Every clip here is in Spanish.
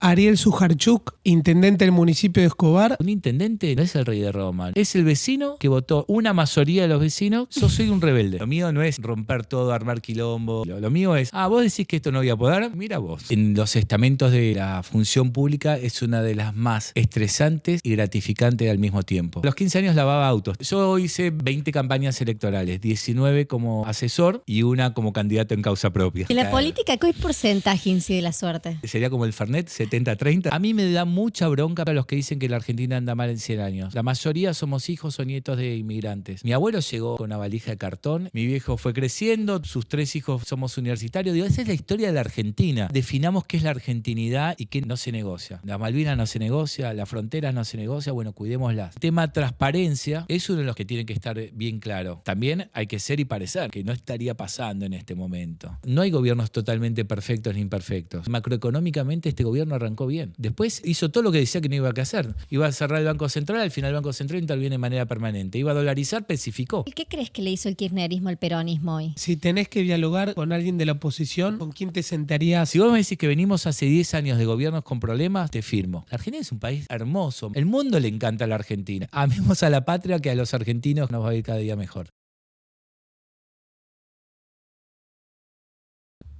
Ariel Sujarchuk, intendente del municipio de Escobar. Un intendente no es el rey de Roma, es el vecino que votó una mayoría de los vecinos. Yo soy un rebelde. Lo mío no es romper todo, armar quilombo. Lo mío es, vos decís que esto no voy a poder, mira vos. En los estamentos de la función pública es una de las más estresantes y gratificantes al mismo tiempo. A los 15 años lavaba autos. Yo hice 20 campañas electorales, 19 como asesor y una como candidato en causa propia. ¿En la política qué porcentaje incide la suerte? Sería como el Fernet, 70-30. A mí me da mucha bronca a los que dicen que la Argentina anda mal en 100 años. La mayoría somos hijos o nietos de inmigrantes. Mi abuelo llegó con una valija de cartón, mi viejo fue creciendo, sus 3 hijos somos universitarios. Digo, esa es la historia de la Argentina. Definamos qué es la argentinidad y qué no se negocia. La Malvinas no se negocia, las fronteras no se negocia, bueno, cuidémoslas. El tema transparencia es uno de los que tiene que estar bien claro. También hay que ser y parecer, que no estaría pasando en este momento. No hay gobiernos totalmente perfectos ni imperfectos. Macroeconómicamente este gobierno arrancó bien. Después hizo todo lo que decía que no iba a hacer. Iba a cerrar el Banco Central, al final el Banco Central interviene de manera permanente. Iba a dolarizar, especificó. ¿Qué crees que le hizo el kirchnerismo al peronismo hoy? Si tenés que dialogar con alguien de la oposición, ¿con quién te sentarías? Si vos me decís que venimos hace 10 años de gobiernos con problemas, te firmo. La Argentina es un país hermoso. El mundo le encanta a la Argentina. Amemos a la patria, que a los argentinos nos va a ir cada día mejor.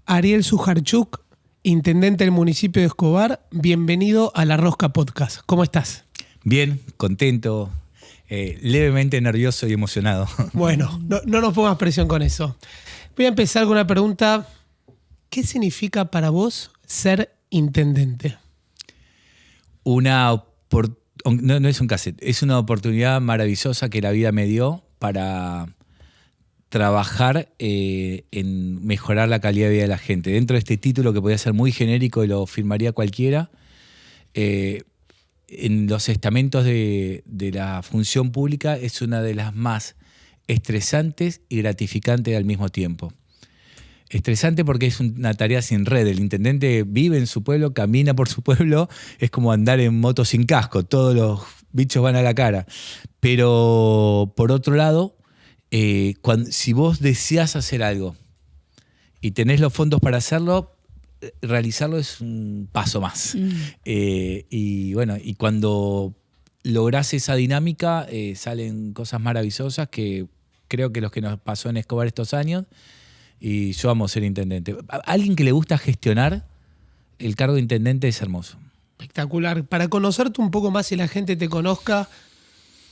Ariel Sujarchuk, intendente del municipio de Escobar, bienvenido a La Rosca Podcast. ¿Cómo estás? Bien, contento, levemente nervioso y emocionado. Bueno, no nos pongas presión con eso. Voy a empezar con una pregunta. ¿Qué significa para vos ser intendente? No es un cassette, es una oportunidad maravillosa que la vida me dio para trabajar en mejorar la calidad de vida de la gente. Dentro de este título, que podía ser muy genérico y lo firmaría cualquiera, en los estamentos de la función pública es una de las más estresantes y gratificantes al mismo tiempo. Estresante porque es una tarea sin red. El intendente vive en su pueblo, camina por su pueblo, es como andar en moto sin casco, todos los bichos van a la cara. Pero por otro lado, si vos deseás hacer algo y tenés los fondos para hacerlo, realizarlo es un paso más. Y cuando lográs esa dinámica, salen cosas maravillosas que creo que los que nos pasó en Escobar estos años. Y yo amo ser intendente. Alguien que le gusta gestionar, el cargo de intendente es hermoso. Espectacular. Para conocerte un poco más y la gente te conozca,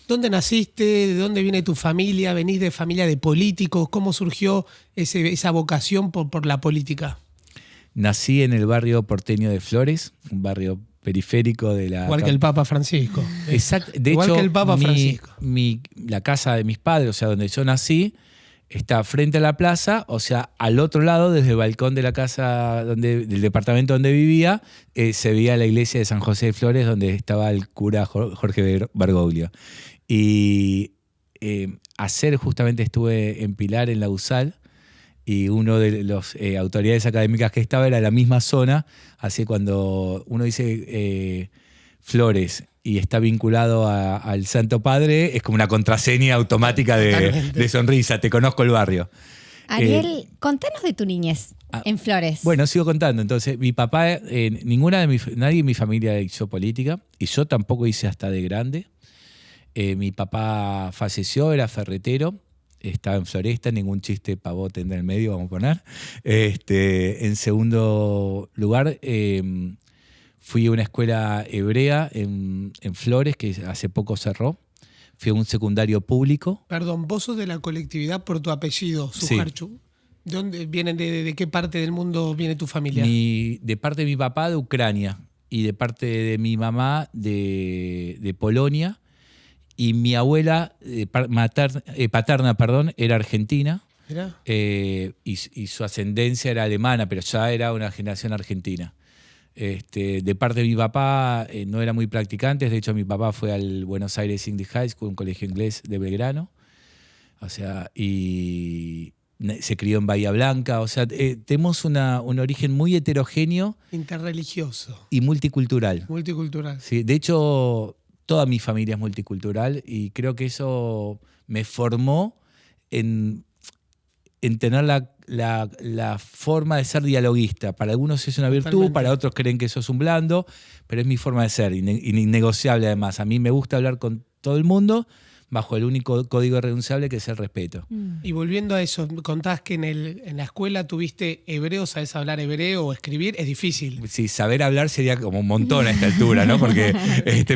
¿dónde naciste? ¿De dónde viene tu familia? ¿Venís de familia de políticos? ¿Cómo surgió esa vocación por la política? Nací en el barrio porteño de Flores, un barrio periférico de la... Igual que el Papa Francisco. Exacto. De Igual hecho, que el Papa Francisco. La casa de mis padres, o sea, donde yo nací, está frente a la plaza, o sea, al otro lado, desde el balcón de la casa, del departamento donde vivía, se veía la iglesia de San José de Flores, donde estaba el cura Jorge Bergoglio. Y justamente estuve en Pilar, en la USAL, y uno de las autoridades académicas que estaba era la misma zona, así cuando uno dice Flores y está vinculado al Santo Padre, es como una contraseña automática de sonrisa, te conozco el barrio. Ariel, contanos de tu niñez en Flores. Bueno, sigo contando. Entonces, mi papá, nadie en mi familia hizo política, y yo tampoco hice hasta de grande. Mi papá falleció, era ferretero, estaba en Floresta, ningún chiste pavote en el medio, vamos a poner. En segundo lugar, fui a una escuela hebrea en Flores, que hace poco cerró. Fui a un secundario público. Perdón, vos sos de la colectividad por tu apellido, Sujarchuk. Sí. ¿De dónde vienen? ¿De qué parte del mundo viene tu familia? De parte de mi papá, de Ucrania, y de parte de mi mamá, de Polonia. Y mi abuela paterna, era argentina. Y su ascendencia era alemana, pero ya era una generación argentina. De parte de mi papá no era muy practicante. De hecho, mi papá fue al Buenos Aires English High School, un colegio inglés de Belgrano. O sea, y se crió en Bahía Blanca. O sea, tenemos un origen muy heterogéneo. Interreligioso. Y multicultural. Multicultural. Sí, de hecho, toda mi familia es multicultural, y creo que eso me formó en tener la forma de ser dialoguista. Para algunos es una virtud, Totalmente. para otros creen que eso es un blando, pero es mi forma de ser, innegociable además. A mí me gusta hablar con todo el mundo bajo el único código irrenunciable que es el respeto. Y volviendo a eso, contás que en la escuela tuviste hebreo, ¿sabés hablar hebreo o escribir? Es difícil. Sí, saber hablar sería como un montón a esta altura, ¿no? Porque,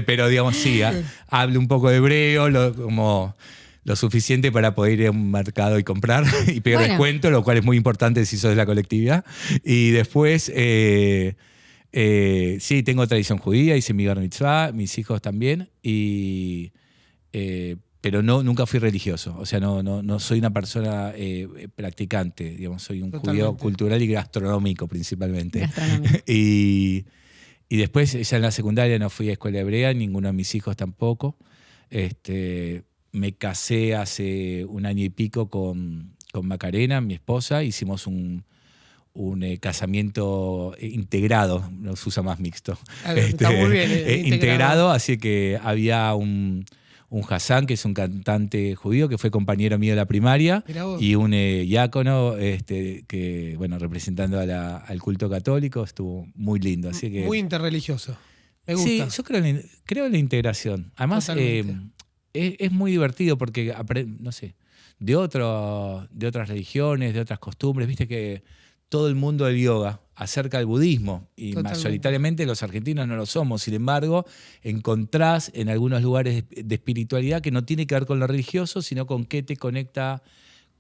pero digamos, sí, hablo un poco de hebreo, como lo suficiente para poder ir a un mercado y comprar y pedir descuento, lo cual es muy importante si sos de la colectividad. Y después, sí, tengo tradición judía, hice mi bar mitzvah, mis hijos también, pero nunca fui religioso. O sea, no soy una persona practicante, digamos, soy un judío cultural y gastronómico principalmente. Y después, ya en la secundaria no fui a escuela hebrea, ninguno de mis hijos tampoco. Me casé hace un año y pico con Macarena, mi esposa. Hicimos un casamiento integrado, no se usa más mixto. Está muy bien. Integrado, así que había un Hassan, que es un cantante judío, que fue compañero mío de la primaria, y un diácono que, bueno, representando al culto católico, estuvo muy lindo. Así que, muy interreligioso. Me gusta. Sí, yo creo en la integración. Además, es muy divertido porque, no sé, de otras religiones, de otras costumbres, viste que todo el mundo del yoga acerca al budismo y mayoritariamente los argentinos no lo somos. Sin embargo, encontrás en algunos lugares de espiritualidad que no tiene que ver con lo religioso, sino con qué te conecta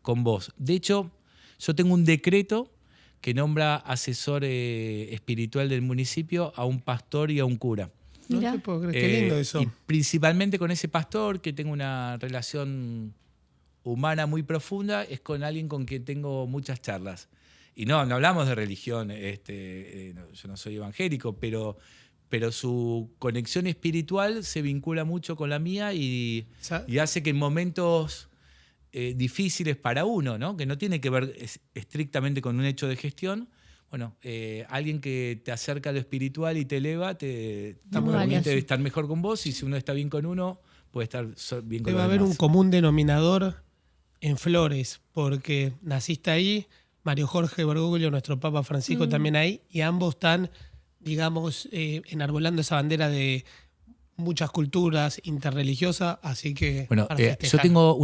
con vos. De hecho, yo tengo un decreto que nombra asesor espiritual del municipio a un pastor y a un cura. No te puedo creer, qué lindo eso. Y principalmente con ese pastor, que tengo una relación humana muy profunda, es con alguien con quien tengo muchas charlas. Y no hablamos de religión, yo no soy evangélico, pero su conexión espiritual se vincula mucho con la mía y hace que en momentos difíciles para uno, ¿no? Que no tiene que ver estrictamente con un hecho de gestión, bueno, alguien que te acerca a lo espiritual y te eleva, te permite estar mejor con vos, y si uno está bien con uno, puede estar bien con los demás. Debe haber un común denominador en Flores, porque naciste ahí, Mario Jorge Bergoglio, nuestro Papa Francisco, también ahí, y ambos están, digamos, enarbolando esa bandera de muchas culturas, interreligiosa, así que... Bueno, yo tengo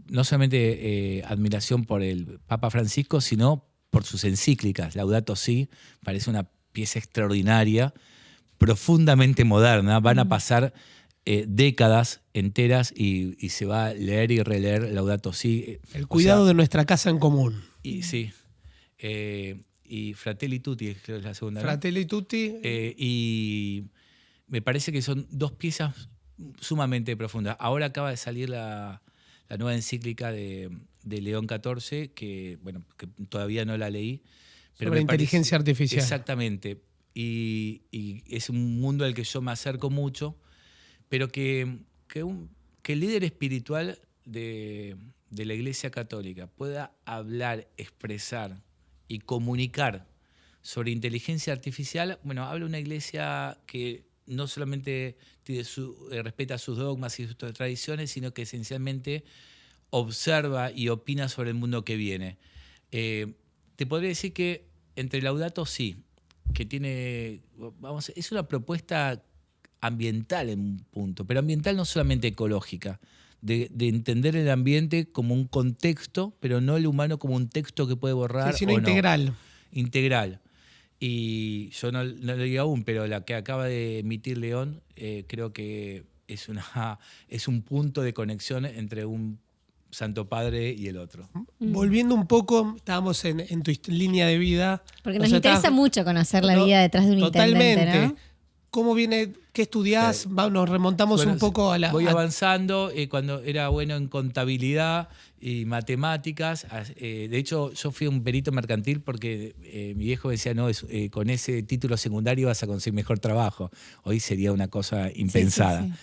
no solamente admiración por el Papa Francisco, sino por sus encíclicas. Laudato Si parece una pieza extraordinaria, profundamente moderna. Van a pasar décadas enteras y se va a leer y releer Laudato Si. El cuidado de nuestra casa en común. Y sí. Y Fratelli Tutti, creo que es la segunda. Fratelli Tutti. Y me parece que son dos piezas sumamente profundas. Ahora acaba de salir la nueva encíclica de León XIV, que todavía no la leí. Pero sobre inteligencia artificial. Exactamente. Y es un mundo al que yo me acerco mucho, pero que el líder espiritual de la Iglesia Católica pueda hablar, expresar y comunicar sobre inteligencia artificial. Bueno, habla una iglesia que no solamente respeta sus dogmas y sus tradiciones, sino que esencialmente observa y opina sobre el mundo que viene. Te podría decir que entre Laudato Si, que tiene, es una propuesta ambiental en un punto, pero ambiental no solamente ecológica, de entender el ambiente como un contexto, pero no el humano como un texto que puede borrar. Sino integral. No. Integral. Y yo no lo digo aún, pero la que acaba de emitir León, creo que es un punto de conexión entre un Santo Padre y el otro. Volviendo un poco, estábamos en tu línea de vida. Porque nos interesa mucho conocer la vida detrás de un intendente, ¿no? ¿Cómo viene? ¿Qué estudiás? Nos remontamos un poco a la... Voy avanzando. Cuando era bueno en contabilidad y matemáticas, de hecho yo fui un perito mercantil porque mi viejo decía, no, con ese título secundario vas a conseguir mejor trabajo. Hoy sería una cosa impensada. Sí.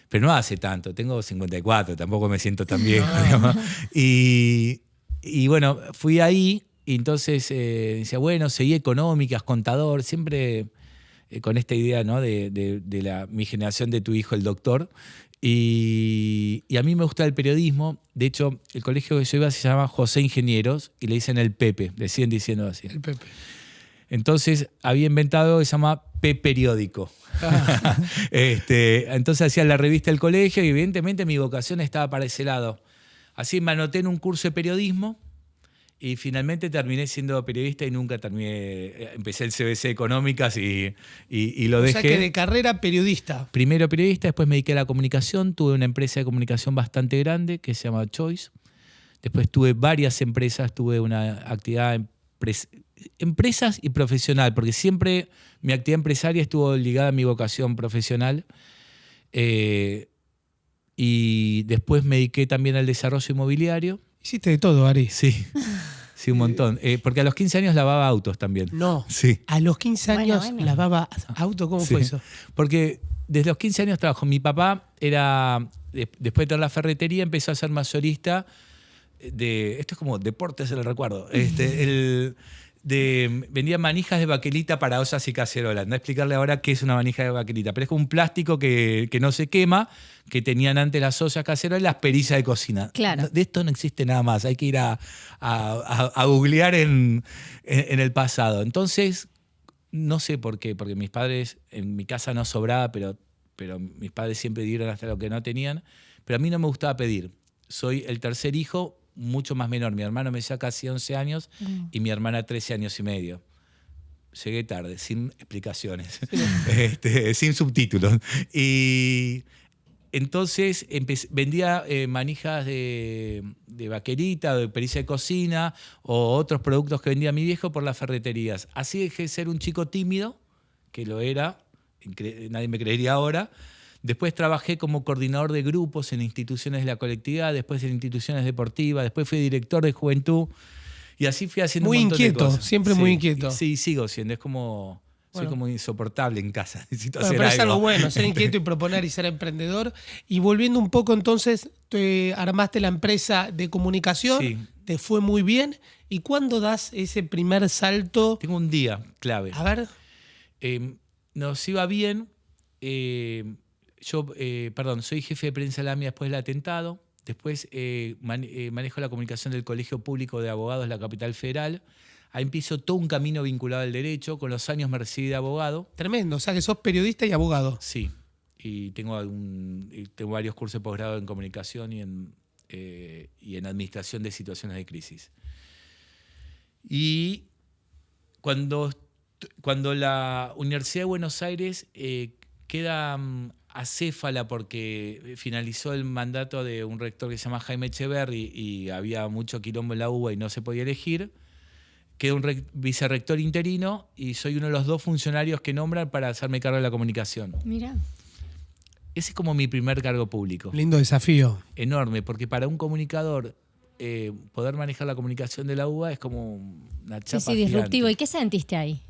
Pero no hace tanto, tengo 54, tampoco me siento tan viejo. No. Y bueno, fui ahí y entonces decía, bueno, seguí económicas, contador, siempre... con esta idea, ¿no? de mi generación, de tu hijo el doctor, Y a mí me gusta el periodismo. De hecho, el colegio que yo iba se llama José Ingenieros y le dicen el Pepe, le siguen diciendo así. El Pepe. Entonces había inventado algo que se llama P-periódico. Entonces hacía la revista del colegio y evidentemente mi vocación estaba para ese lado. Así me anoté en un curso de periodismo y finalmente terminé siendo periodista y nunca terminé. Empecé el CBC Económicas y lo dejé. O sea que de carrera periodista. Primero periodista, después me dediqué a la comunicación. Tuve una empresa de comunicación bastante grande que se llama Choice. Después tuve varias empresas, tuve una actividad empresas y profesional, porque siempre mi actividad empresaria estuvo ligada a mi vocación profesional. Y después me dediqué también al desarrollo inmobiliario. Hiciste de todo, Ari. Sí, sí, un montón. Porque a los 15 años lavaba autos también. No. Sí. A los 15 años Bueno. lavaba auto. ¿Cómo fue eso? Porque desde los 15 años trabajo. Mi papá era, después de tener la ferretería, empezó a ser mayorista de, esto es como deportes, se lo recuerdo, vendía manijas de baquelita para ollas y cacerolas. No explicarle ahora qué es una manija de baquelita, pero es como un plástico que no se quema, que tenían antes las ollas cacerolas y las perillas de cocina. Claro. De esto no existe nada más, hay que ir a googlear en el pasado. Entonces, no sé por qué, porque mis padres, en mi casa no sobraba, pero mis padres siempre dieron hasta lo que no tenían, pero a mí no me gustaba pedir. Soy el tercer hijo, mucho más menor. Mi hermano me lleva casi 11 años y mi hermana 13 años y medio. Llegué tarde, sin explicaciones, sin subtítulos. Y entonces vendía manijas de baquelita, de pericia de cocina o otros productos que vendía mi viejo por las ferreterías. Así dejé de ser un chico tímido, que lo era, nadie me creería ahora. Después trabajé como coordinador de grupos en instituciones de la colectividad, después en instituciones deportivas, después fui director de juventud y así fui haciendo muy un montón inquieto, de cosas. Siempre Sí, muy inquieto. Sí, sigo siendo, es como... Soy Bueno. como insoportable en casa. Necesito hacer Pero es algo algo. bueno, ser inquieto y proponer y ser emprendedor. Y volviendo un poco entonces, te armaste la empresa de comunicación, Sí. te fue muy bien. ¿Y cuándo das ese primer salto? Tengo un día clave. A ver, Nos iba bien. Soy jefe de prensa de la AMIA después del atentado. Después manejo la comunicación del Colegio Público de Abogados de la Capital Federal. Ahí empiezo todo un camino vinculado al derecho. Con los años me recibí de abogado. tremendo. O sea que sos periodista y abogado. Sí. Y tengo varios cursos de posgrado en comunicación y en administración de situaciones de crisis. Y cuando la Universidad de Buenos Aires queda acéfala porque finalizó el mandato de un rector que se llama Jaime Echeverri y había mucho quilombo en la UBA y no se podía elegir, queda un vicerrector interino y soy uno de los 2 funcionarios que nombran para hacerme cargo de la comunicación. Mira. Ese es como mi primer cargo público. Lindo desafío. Enorme, porque para un comunicador poder manejar la comunicación de la UBA es como una chapa Sí, disruptivo. gigante. ¿Y qué sentiste ahí?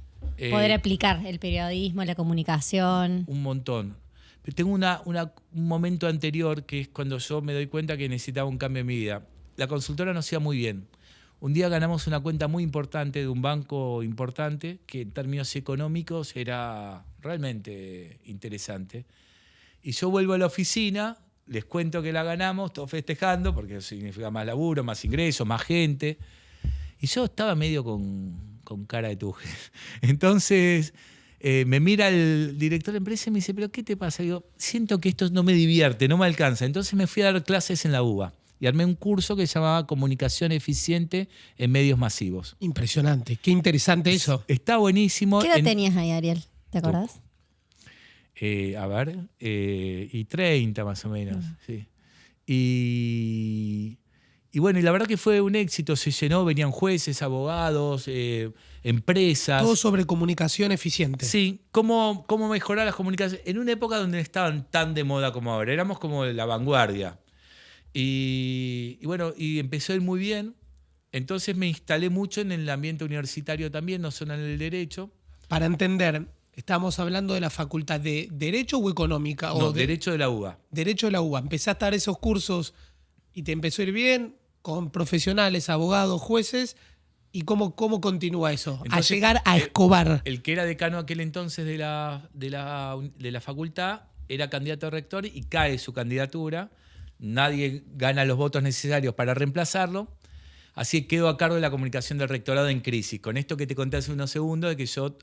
Poder aplicar el periodismo, la comunicación. Un montón. Pero tengo un momento anterior que es cuando yo me doy cuenta que necesitaba un cambio en mi vida. La consultora nos iba muy bien. Un día ganamos una cuenta muy importante de un banco importante que en términos económicos era realmente interesante. Y yo vuelvo a la oficina, les cuento que la ganamos, todos festejando, porque significa más laburo, más ingresos, más gente. Y yo estaba medio con cara de tuje. Entonces me mira el director de empresa y me dice, ¿pero qué te pasa? Digo, siento que esto no me divierte, no me alcanza. Entonces me fui a dar clases en la UBA y armé un curso que se llamaba Comunicación Eficiente en Medios Masivos. Impresionante. Qué interesante eso. Está buenísimo. ¿Qué edad tenías ahí, Ariel? ¿Te acordás? Y 30 más o menos, sí. Y bueno, y la verdad que fue un éxito, se llenó, venían jueces, abogados, empresas. Todo sobre comunicación eficiente. Sí, cómo mejorar las comunicaciones en una época donde no estaban tan de moda como ahora, éramos como la vanguardia. Y bueno, y empezó a ir muy bien, entonces me instalé mucho en el ambiente universitario también, no solo en el derecho. Para entender, ¿estamos hablando de la facultad de Derecho o Económica? No, Derecho de la UBA. Derecho de la UBA. Empezaste a dar esos cursos y te empezó a ir bien con profesionales, abogados, jueces. ¿Y cómo continúa eso? Entonces, a llegar a Escobar. El que era decano aquel entonces de la facultad era candidato a rector y cae su candidatura. Nadie gana los votos necesarios para reemplazarlo. Así que quedo a cargo de la comunicación del rectorado en crisis. Con esto que te conté hace unos segundos, de que yo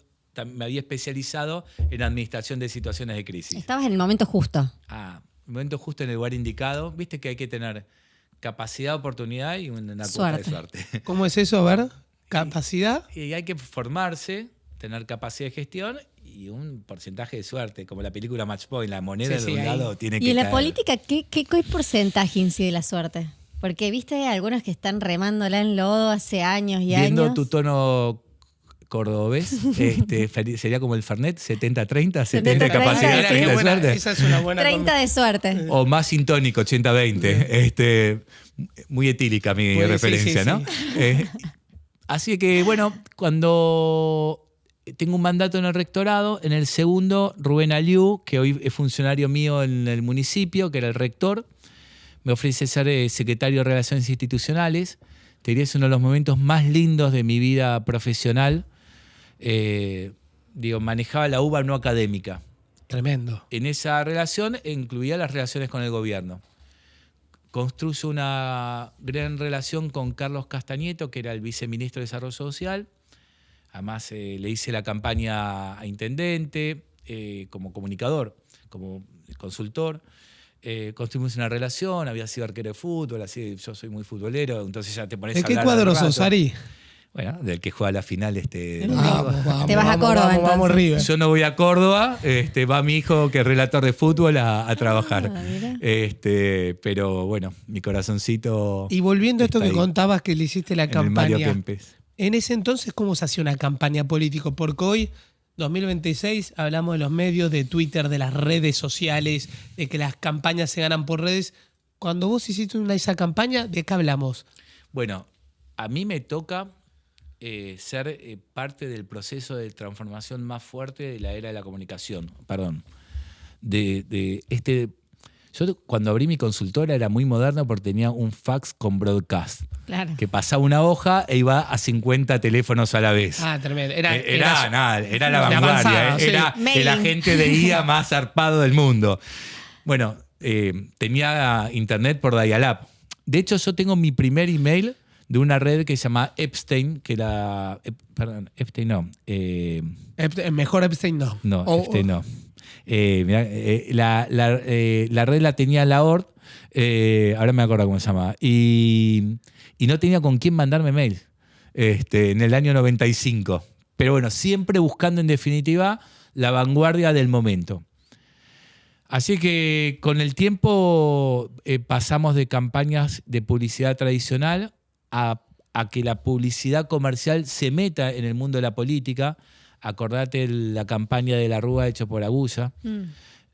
me había especializado en administración de situaciones de crisis. Estabas en el momento justo. El momento justo en el lugar indicado. Viste que hay que tener capacidad, oportunidad y una cuota de suerte. ¿Cómo es eso? A ver, capacidad. Y hay que formarse, tener capacidad de gestión y un porcentaje de suerte, como la película Match Point, la moneda de un lado tiene que caer. ¿Y en la caer. política qué porcentaje incide la suerte? Porque viste algunos que están remándola en lodo hace años y Viendo años. tu tono cordobés, sería como el Fernet, 70-30, 70 capacidad, 30 de suerte. Esa es una buena 30 de suerte. O más sintónico, 80-20. Muy etílica mi referencia, sí, ¿no? Sí. Así que, bueno, cuando tengo un mandato en el rectorado, en el segundo, Rubén Aliú, que hoy es funcionario mío en el municipio, que era el rector, me ofrece ser secretario de Relaciones Institucionales. Te diría, es uno de los momentos más lindos de mi vida profesional. Manejaba la uva no académica. Tremendo. En esa relación incluía las relaciones con el gobierno. Construyo una gran relación con Carlos Castañeto, que era el viceministro de Desarrollo Social. Además, le hice la campaña a intendente, como comunicador, como consultor. Construimos una relación, había sido arquero de fútbol, así yo soy muy futbolero, entonces ya te pones a hablar. ¿De qué cuadro sos, Ari? Bueno, del que juega la final Vamos, te vas a Córdoba, vamos River. Yo no voy a Córdoba, va mi hijo, que es relator de fútbol, a trabajar. Pero bueno, mi corazoncito. Y volviendo a esto que contabas que le hiciste la campaña. Mario Kempes. En ese entonces, ¿cómo se hacía una campaña política? Porque hoy, 2026, hablamos de los medios, de Twitter, de las redes sociales, de que las campañas se ganan por redes. Cuando vos hiciste esa campaña, ¿de qué hablamos? Bueno, a mí me toca ser parte del proceso de transformación más fuerte de la era de la comunicación. Perdón. Yo cuando abrí mi consultora era muy moderno porque tenía un fax con broadcast. Claro. Que pasaba una hoja e iba a 50 teléfonos a la vez. Tremendo. Era la vanguardia. Era el agente de IA más zarpado del mundo. Bueno, tenía internet por dial-up. De hecho, yo tengo mi primer email de una red que se llama Epstein, que era... perdón, Epstein no. Mejor Epstein no. No, Epstein no. La red la tenía la ORT, ahora me acuerdo cómo se llama, y no tenía con quién mandarme mail en el año 95. Pero bueno, siempre buscando en definitiva la vanguardia del momento. Así que con el tiempo pasamos de campañas de publicidad tradicional a que la publicidad comercial se meta en el mundo de la política. Acordate la campaña de la Rúa hecha por Agulla.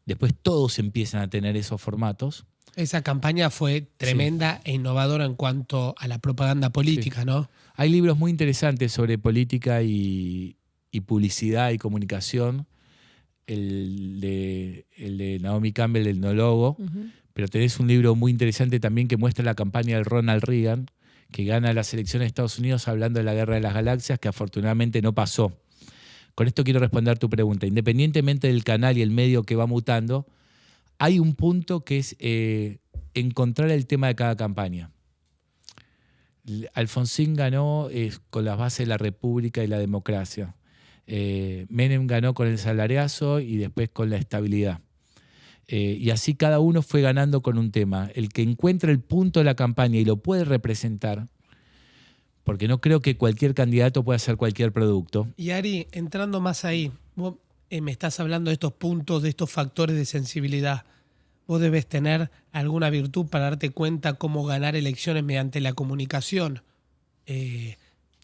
Después todos empiezan a tener esos formatos. Esa campaña fue tremenda e innovadora en cuanto a la propaganda política, sí. ¿No? Hay libros muy interesantes sobre política y publicidad y comunicación. El de Naomi Campbell, el Etnólogo. Pero tenés un libro muy interesante también que muestra la campaña de Ronald Reagan, que gana las elecciones de Estados Unidos hablando de la Guerra de las Galaxias, que afortunadamente no pasó. Con esto quiero responder tu pregunta. Independientemente del canal y el medio que va mutando, hay un punto que es encontrar el tema de cada campaña. Alfonsín ganó con las bases de la República y la democracia. Menem ganó con el salariazo y después con la estabilidad. Y así cada uno fue ganando con un tema. El que encuentra el punto de la campaña y lo puede representar, porque no creo que cualquier candidato pueda hacer cualquier producto. Y Ari, entrando más ahí, vos me estás hablando de estos puntos, de estos factores de sensibilidad. Vos debes tener alguna virtud para darte cuenta cómo ganar elecciones mediante la comunicación.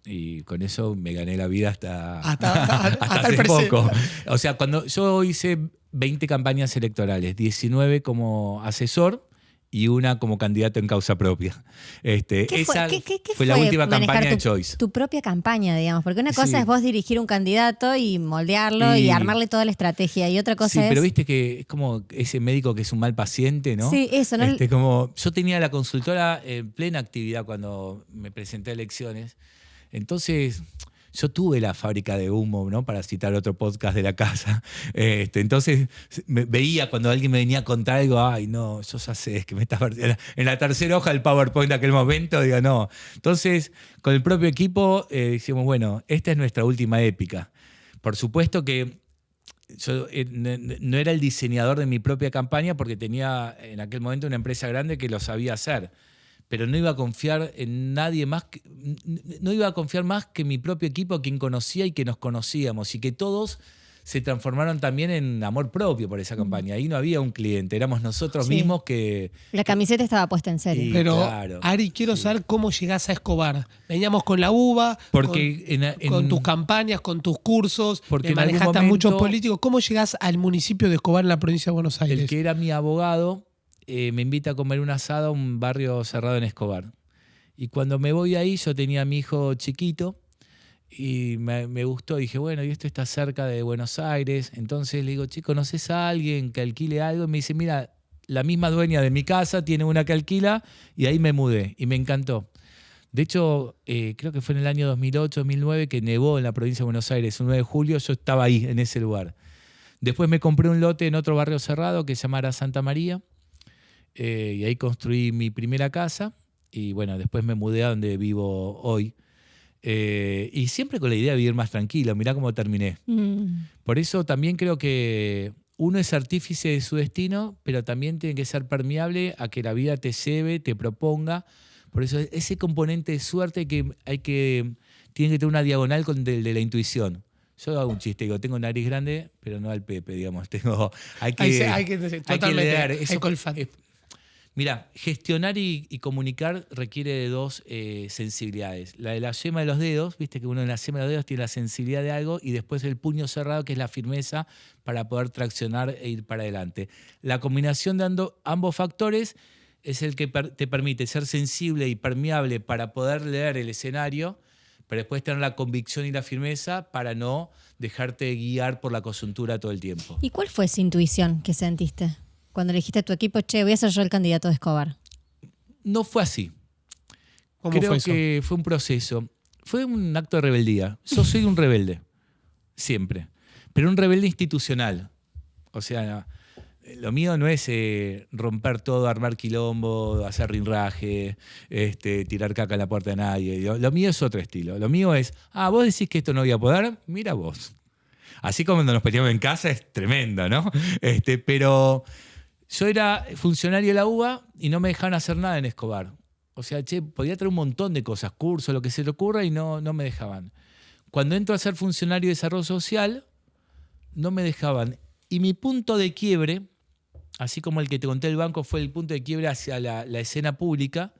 Y con eso me gané la vida hasta hace poco. O sea, cuando yo hice 20 campañas electorales, 19 como asesor y una como candidato en causa propia. Esa fue la última campaña de Choice. Tu propia campaña, digamos, porque una cosa es vos dirigir un candidato y moldearlo y armarle toda la estrategia, y otra cosa es... pero viste que es como ese médico que es un mal paciente, ¿no? Sí, eso, ¿no? Como yo tenía la consultora en plena actividad cuando me presenté a elecciones, entonces Yo tuve la fábrica de humo, ¿no? Para citar otro podcast de la casa. Entonces veía cuando alguien me venía a contar algo, ay, no, yo ya sé, es que me estás... En la tercera hoja del PowerPoint de aquel momento, digo, no. Entonces, con el propio equipo, dijimos, bueno, esta es nuestra última épica. Por supuesto que yo no era el diseñador de mi propia campaña porque tenía en aquel momento una empresa grande que lo sabía hacer, pero no iba a confiar en nadie más, no iba a confiar más que mi propio equipo, a quien conocía y que nos conocíamos, y que todos se transformaron también en amor propio por esa campaña. Ahí no había un cliente, éramos nosotros mismos que... La camiseta estaba puesta en serio. Pero, claro, Ari, quiero saber cómo llegás a Escobar. Veníamos con la uva, porque con tus campañas, con tus cursos, porque en algún manejaste a muchos momento, políticos. ¿Cómo llegás al municipio de Escobar en la provincia de Buenos Aires? el que era mi abogado me invita a comer un asado a un barrio cerrado en Escobar. Y cuando me voy ahí, yo tenía a mi hijo chiquito, y me gustó, dije, bueno, y esto está cerca de Buenos Aires. Entonces le digo, chico, ¿conoces a alguien que alquile algo? Y me dice, mira, la misma dueña de mi casa tiene una que alquila, y ahí me mudé y me encantó. De hecho, creo que fue en el año 2008-2009 que nevó en la provincia de Buenos Aires, un 9 de julio, yo estaba ahí, en ese lugar. Después me compré un lote en otro barrio cerrado que se llamara Santa María, y ahí construí mi primera casa, y bueno, después me mudé a donde vivo hoy. Y siempre con la idea de vivir más tranquilo. Mirá cómo terminé. Por eso también creo que uno es artífice de su destino, pero también tiene que ser permeable a que la vida te lleve, te proponga. Por eso ese componente de suerte tiene que tener una diagonal con el de la intuición. Yo hago un chiste, digo, tengo nariz grande, pero no al Pepe, digamos. Hay que leer. Eso, mira, gestionar y comunicar requiere de dos sensibilidades. La de la yema de los dedos, viste que uno en la yema de los dedos tiene la sensibilidad de algo, y después el puño cerrado, que es la firmeza para poder traccionar e ir para adelante. La combinación de ambos factores es el que te permite ser sensible y permeable para poder leer el escenario, pero después tener la convicción y la firmeza para no dejarte guiar por la coyuntura todo el tiempo. ¿Y cuál fue esa intuición que sentiste cuando le dijiste a tu equipo, che, voy a ser yo el candidato de Escobar? No fue así. ¿Cómo Creo fue eso? que fue un proceso. Fue un acto de rebeldía. Yo soy un rebelde, siempre. Pero un rebelde institucional. O sea, lo mío no es romper todo, armar quilombo, hacer rinraje, tirar caca en la puerta de nadie. Lo mío es otro estilo. Lo mío es, vos decís que esto no voy a poder, mira vos. Así como cuando nos peleamos en casa es tremendo, ¿no? Pero yo era funcionario de la UBA y no me dejaban hacer nada en Escobar. O sea, podía traer un montón de cosas, cursos, lo que se le ocurra, y no me dejaban. Cuando entro a ser funcionario de desarrollo social, no me dejaban. Y mi punto de quiebre, así como el que te conté del banco, fue el punto de quiebre hacia la escena pública,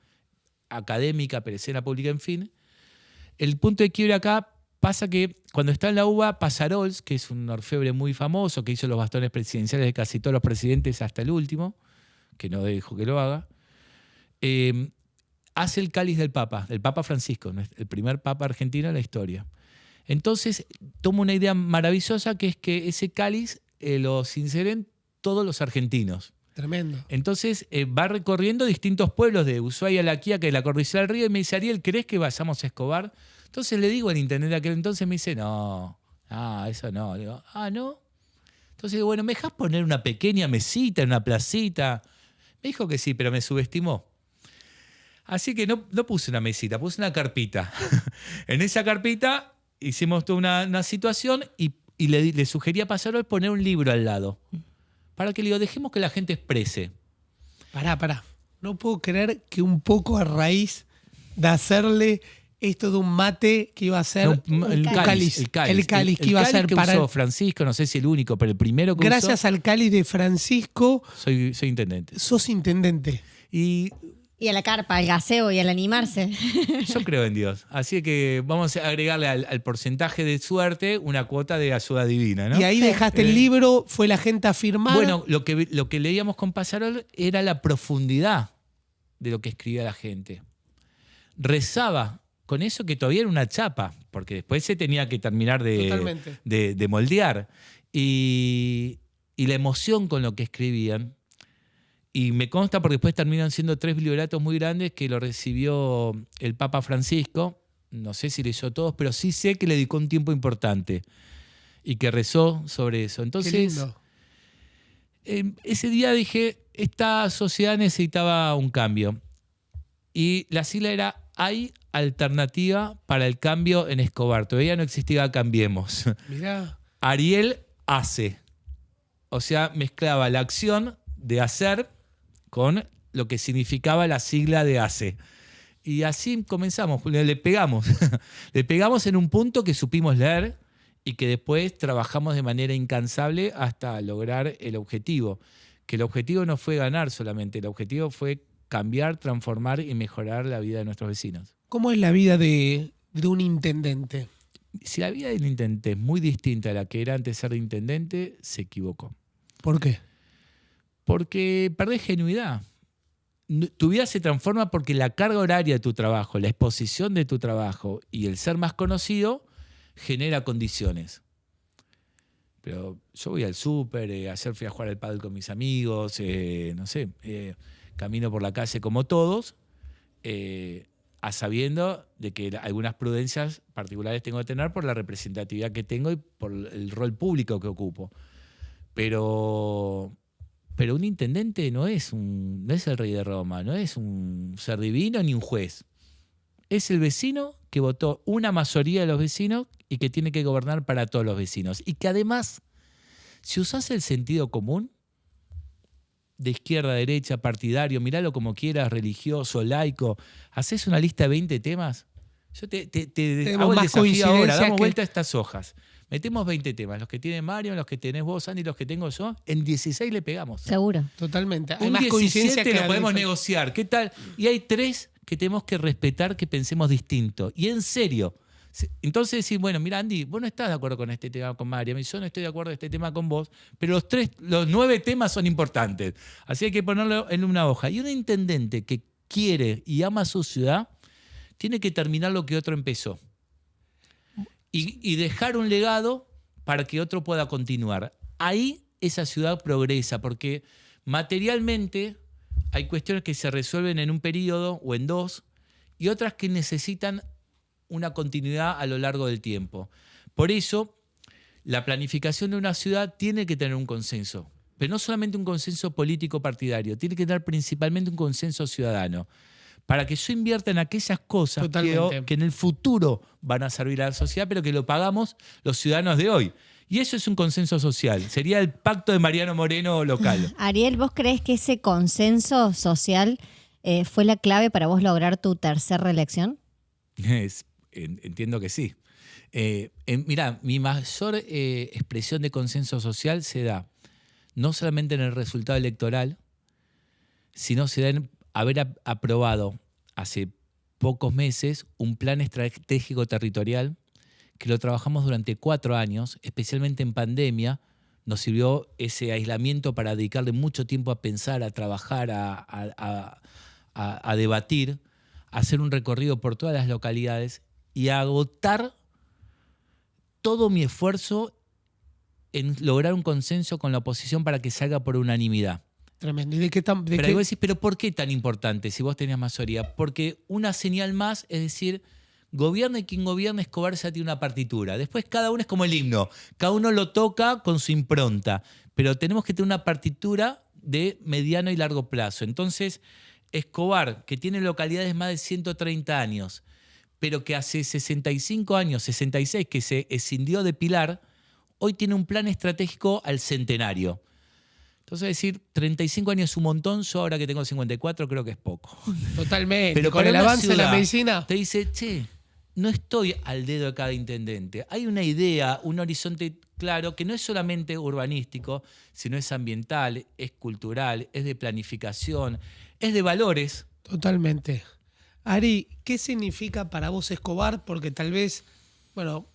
académica, pero escena pública, en fin. El punto de quiebre acá pasa que cuando está en la UBA, Pasarols, que es un orfebre muy famoso, que hizo los bastones presidenciales de casi todos los presidentes hasta el último, que no dijo que lo haga, hace el cáliz del Papa Francisco, el primer Papa argentino en la historia. Entonces toma una idea maravillosa, que es que ese cáliz lo sinceren todos los argentinos. Tremendo. Entonces va recorriendo distintos pueblos de Ushuaia a La Quiaca, de la Cordillera del Río, y me dice, Ariel, ¿crees que vayamos a Escobar? Entonces le digo al intendente de aquel entonces, me dice, no, eso no. Le digo, ¿no? Entonces digo, bueno, ¿me dejás poner una pequeña mesita en una placita? Me dijo que sí, pero me subestimó. Así que no puse una mesita, puse una carpita. En esa carpita hicimos toda una situación, y le sugerí a Pasarol poner un libro al lado. Para que le digo, dejemos que la gente exprese. Pará. No puedo creer que un poco a raíz de hacerle esto de un mate que iba a ser el cáliz que iba a ser para usó Francisco, no sé si el único, pero el primero que gracias usó. al cáliz de Francisco. Soy intendente. Sos intendente. Y a la carpa, al gaseo y al animarse. yo creo en Dios. Así que vamos a agregarle al porcentaje de suerte una cuota de ayuda divina, ¿no? Y ahí dejaste el libro, fue la gente a firmar. Bueno, lo que leíamos con Pasarol era la profundidad de lo que escribía la gente. Rezaba con eso, que todavía era una chapa, porque después se tenía que terminar de moldear. Y la emoción con lo que escribían. Y me consta porque después terminan siendo 3 biblioratos muy grandes que lo recibió el Papa Francisco, no sé si leyó todos, pero sí sé que le dedicó un tiempo importante y que rezó sobre eso. Qué Entonces, lindo. ese día dije, esta sociedad necesitaba un cambio. Y la sigla era Hay alternativa para el cambio en Escobar. Todavía no existía Cambiemos. Mirá. Ariel hace. O sea, mezclaba la acción de hacer con lo que significaba la sigla de hace. Y así comenzamos, le pegamos. Le pegamos en un punto que supimos leer y que después trabajamos de manera incansable hasta lograr el objetivo. Que el objetivo no fue ganar solamente, el objetivo fue cambiar, transformar y mejorar la vida de nuestros vecinos. ¿Cómo es la vida de un intendente? Si la vida del intendente es muy distinta a la que era antes de ser intendente, se equivocó. ¿Por qué? Porque perdés genuidad. Tu vida se transforma porque la carga horaria de tu trabajo, la exposición de tu trabajo y el ser más conocido genera condiciones. Pero yo voy al súper, ayer fui a jugar al pádel con mis amigos, no sé, camino por la calle como todos, a sabiendo de que algunas prudencias particulares tengo que tener por la representatividad que tengo y por el rol público que ocupo. Pero un intendente no es el rey de Roma, no es un ser divino ni un juez. Es el vecino que votó una mayoría de los vecinos y que tiene que gobernar para todos los vecinos. Y que además, si usás el sentido común, de izquierda a derecha, partidario, miralo como quieras, religioso, laico, haces una lista de 20 temas. Yo te hago el desafío ahora, damos vuelta a estas hojas. Metemos 20 temas, los que tiene Mario, los que tenés vos, Andy, los que tengo yo, en 16 le pegamos. Seguro. Totalmente. Hay Un más coincidencia 17 que lo podemos negociar. ¿Qué tal? Y hay 3 que tenemos que respetar, que pensemos distinto. Y en serio. Entonces decís, bueno, mira, Andy, vos no estás de acuerdo con este tema con Mario, yo no estoy de acuerdo con este tema con vos, pero los 9 temas son importantes. Así hay que ponerlo en una hoja. Y un intendente que quiere y ama su ciudad, tiene que terminar lo que otro empezó. Y dejar un legado para que otro pueda continuar. Ahí esa ciudad progresa, porque materialmente hay cuestiones que se resuelven en un periodo o en 2, y otras que necesitan una continuidad a lo largo del tiempo. Por eso, la planificación de una ciudad tiene que tener un consenso, pero no solamente un consenso político partidario, tiene que tener principalmente un consenso ciudadano, para que yo invierta en aquellas cosas que en el futuro van a servir a la sociedad, pero que lo pagamos los ciudadanos de hoy. Y eso es un consenso social. Sería el pacto de Mariano Moreno local. Ariel, ¿vos creés que ese consenso social fue la clave para vos lograr tu tercera reelección? Entiendo que sí. Mirá, mi mayor expresión de consenso social se da no solamente en el resultado electoral, sino se da en haber aprobado hace pocos meses un plan estratégico territorial que lo trabajamos durante 4 años, especialmente en pandemia. Nos sirvió ese aislamiento para dedicarle mucho tiempo a pensar, a trabajar, a debatir, a hacer un recorrido por todas las localidades y a agotar todo mi esfuerzo en lograr un consenso con la oposición para que salga por unanimidad. Tremendo. ¿Y de qué tan...? Pero vos decís, ¿pero por qué tan importante si vos tenías mayoría? Porque una señal más, es decir, gobierne quien gobierne, Escobar ya tiene una partitura. Después cada uno es como el himno. Cada uno lo toca con su impronta. Pero tenemos que tener una partitura de mediano y largo plazo. Entonces, Escobar, que tiene localidades más de 130 años, pero que hace 65 años, 66, que se escindió de Pilar, hoy tiene un plan estratégico al centenario. Entonces, decir, 35 años es un montón, yo ahora que tengo 54 creo que es poco. Totalmente. Pero con el para una avance de la ciudad, medicina. te dice, che, no estoy al dedo de cada intendente. Hay una idea, un horizonte claro que no es solamente urbanístico, sino es ambiental, es cultural, es de planificación, es de valores. Totalmente. Ari, ¿qué significa para vos Escobar? Porque tal vez, bueno,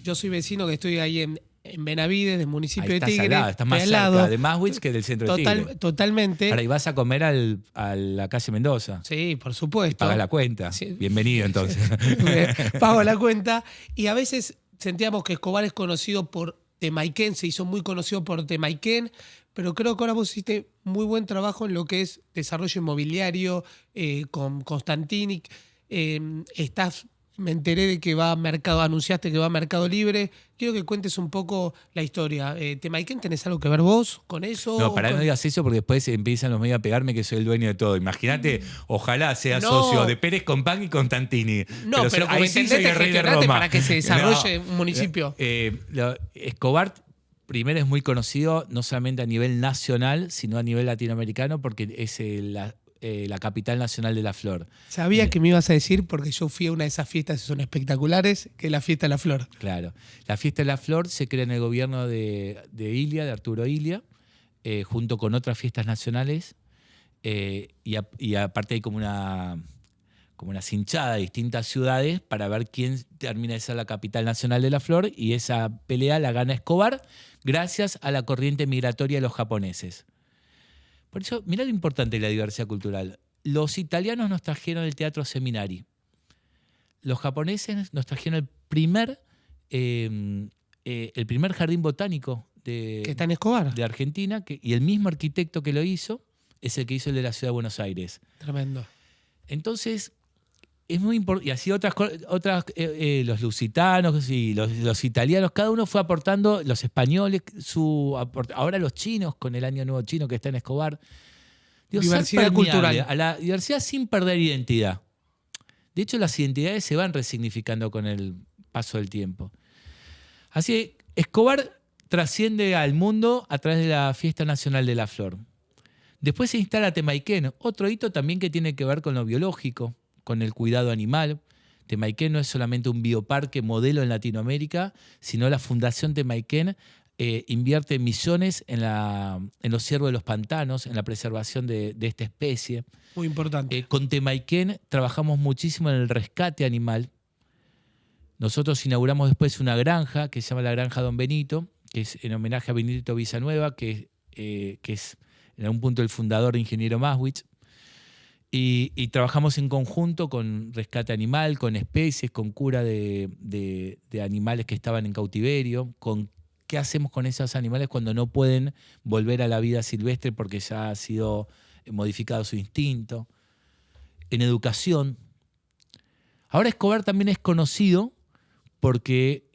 yo soy vecino que estoy ahí en Benavides, del municipio Ahí de Tigre. Estás más al lado. cerca de Maswitz que del centro de Tigre. Totalmente. Ahora, y vas a comer a la calle Mendoza. Sí, por supuesto. Pagas la cuenta. Sí. Bienvenido, entonces. Pago la cuenta. Y a veces sentíamos que Escobar es conocido por Temayquén, se hizo muy conocido por Temayquén, pero creo que ahora vos hiciste muy buen trabajo en lo que es desarrollo inmobiliario con Constantini. Estás me enteré de que anunciaste que va a Mercado Libre. Quiero que cuentes un poco la historia. Temayquén, ¿tenés algo que ver vos con eso? No, para no digas eso porque después empiezan los medios a pegarme que soy el dueño de todo. Imagínate, ojalá sea socio de Pérez Compán y Constantini. No, pero como ahí sí soy el rey de gestionate Roma. para que se desarrolle un municipio. Escobar primero es muy conocido no solamente a nivel nacional, sino a nivel latinoamericano porque es la capital nacional de la flor. Sabía que me ibas a decir, porque yo fui a una de esas fiestas que son espectaculares, que es la Fiesta de la Flor. Claro. La Fiesta de la Flor se crea en el gobierno de Ilia, de Arturo Ilia, junto con otras fiestas nacionales. Y aparte hay como una cinchada de distintas ciudades para ver quién termina de ser la capital nacional de la flor, y esa pelea la gana Escobar gracias a la corriente migratoria de los japoneses. Por eso, mirá lo importante de la diversidad cultural. Los italianos nos trajeron el teatro Seminari. Los japoneses nos trajeron el primer jardín botánico que está en Escobar. de Argentina, y el mismo arquitecto que lo hizo es el que hizo el de la Ciudad de Buenos Aires. Tremendo. Entonces, es muy importante. Y así otras los lusitanos y los italianos, cada uno fue aportando, los españoles, ahora los chinos, con el Año Nuevo Chino que está en Escobar. Digo, diversidad cultural. A la diversidad sin perder identidad. De hecho, las identidades se van resignificando con el paso del tiempo. Así que Escobar trasciende al mundo a través de la Fiesta Nacional de la Flor. Después se instala Temayquén, otro hito también que tiene que ver con lo biológico, con el cuidado animal. Temayquén no es solamente un bioparque modelo en Latinoamérica, sino la Fundación Temayquén invierte millones en los ciervos de los pantanos, en la preservación de esta especie. Muy importante. Con Temayquén trabajamos muchísimo en el rescate animal. Nosotros inauguramos después una granja que se llama la Granja Don Benito, que es en homenaje a Benito Villanueva, que es en algún punto el fundador de Ingeniero Maswich. Y trabajamos en conjunto con rescate animal, con especies, con cura de animales que estaban en cautiverio, con qué hacemos con esos animales cuando no pueden volver a la vida silvestre porque ya ha sido modificado su instinto. En educación. Ahora Escobar también es conocido porque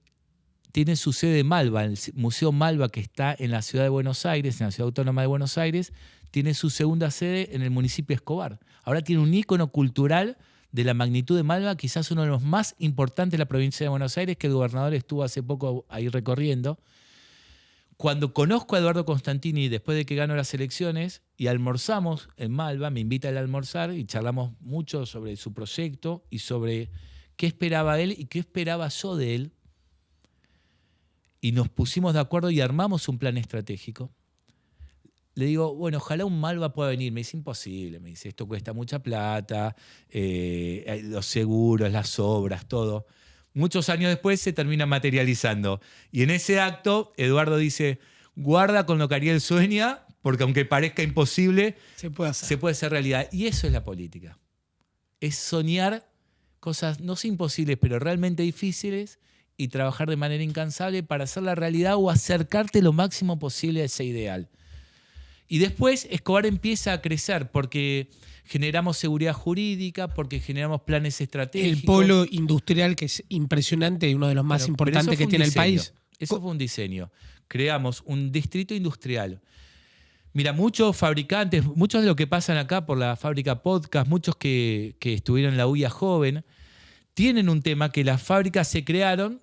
tiene su sede en Malva, el Museo Malva, que está en la ciudad de Buenos Aires, en la ciudad autónoma de Buenos Aires, tiene su segunda sede en el municipio de Escobar. Ahora tiene un ícono cultural de la magnitud de Malva, quizás uno de los más importantes de la provincia de Buenos Aires, que el gobernador estuvo hace poco ahí recorriendo. Cuando conozco a Eduardo Constantini, después de que ganó las elecciones, y almorzamos en Malva, me invita a almorzar y charlamos mucho sobre su proyecto y sobre qué esperaba él y qué esperaba yo de él. Y nos pusimos de acuerdo y armamos un plan estratégico. Le digo, bueno, ojalá un Malva pueda venir. Me dice, imposible. Me dice, esto cuesta mucha plata, los seguros, las obras, todo. Muchos años después se termina materializando. Y en ese acto, Eduardo dice, guarda con lo que Ariel sueña, porque aunque parezca imposible, se puede hacer realidad. Y eso es la política. Es soñar cosas no imposibles, pero realmente difíciles, y trabajar de manera incansable para hacer la realidad o acercarte lo máximo posible a ese ideal. Y después Escobar empieza a crecer porque generamos seguridad jurídica, porque generamos planes estratégicos. El polo industrial, que es impresionante y uno de los más importantes que tiene el país. Eso fue un diseño. Creamos un distrito industrial. Mira, muchos fabricantes, muchos de los que pasan acá por la fábrica Podcast, muchos que estuvieron en la UIA joven, tienen un tema que las fábricas se crearon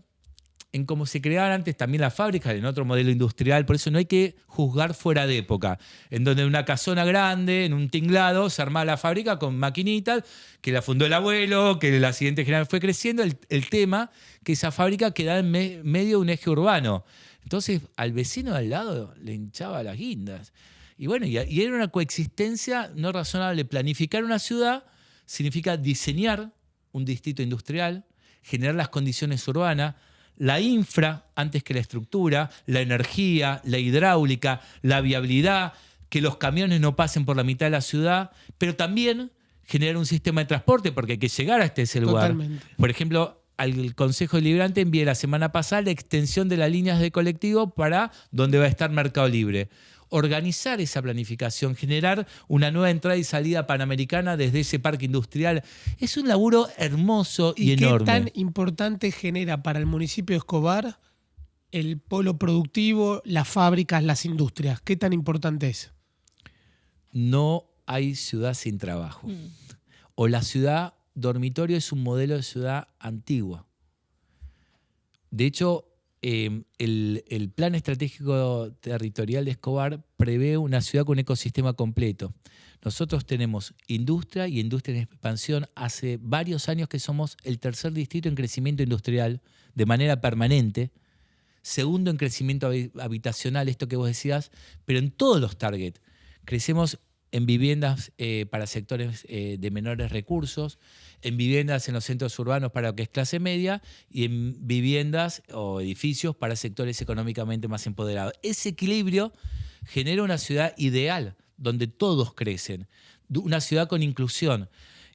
en cómo se creaban antes también las fábricas, en otro modelo industrial. Por eso no hay que juzgar fuera de época, en donde en una casona grande, en un tinglado, se armaba la fábrica con maquinitas, que la fundó el abuelo, que la siguiente generación fue creciendo. El tema que esa fábrica quedaba en medio de un eje urbano. Entonces al vecino de al lado le hinchaba las guindas. Y bueno, y era una coexistencia no razonable. Planificar una ciudad significa diseñar un distrito industrial, generar las condiciones urbanas, la infra antes que la estructura, la energía, la hidráulica, la viabilidad, que los camiones no pasen por la mitad de la ciudad, pero también generar un sistema de transporte porque hay que llegar hasta ese lugar. Totalmente. Por ejemplo, al Consejo Deliberante envié la semana pasada la extensión de las líneas de colectivo para donde va a estar Mercado Libre. organizar esa planificación, generar una nueva entrada y salida panamericana desde ese parque industrial. Es un laburo hermoso y enorme. ¿Qué tan importante genera para el municipio de Escobar el polo productivo, las fábricas, las industrias? ¿Qué tan importante es? No hay ciudad sin trabajo. O la ciudad dormitorio es un modelo de ciudad antigua. De hecho, el Plan Estratégico Territorial de Escobar prevé una ciudad con un ecosistema completo. Nosotros tenemos industria y industria en expansión. Hace varios años que somos el tercer distrito en crecimiento industrial de manera permanente, segundo en crecimiento habitacional, esto que vos decías, pero en todos los targets. Crecemos en viviendas para sectores de menores recursos, en viviendas en los centros urbanos para lo que es clase media y en viviendas o edificios para sectores económicamente más empoderados. Ese equilibrio genera una ciudad ideal donde todos crecen, una ciudad con inclusión.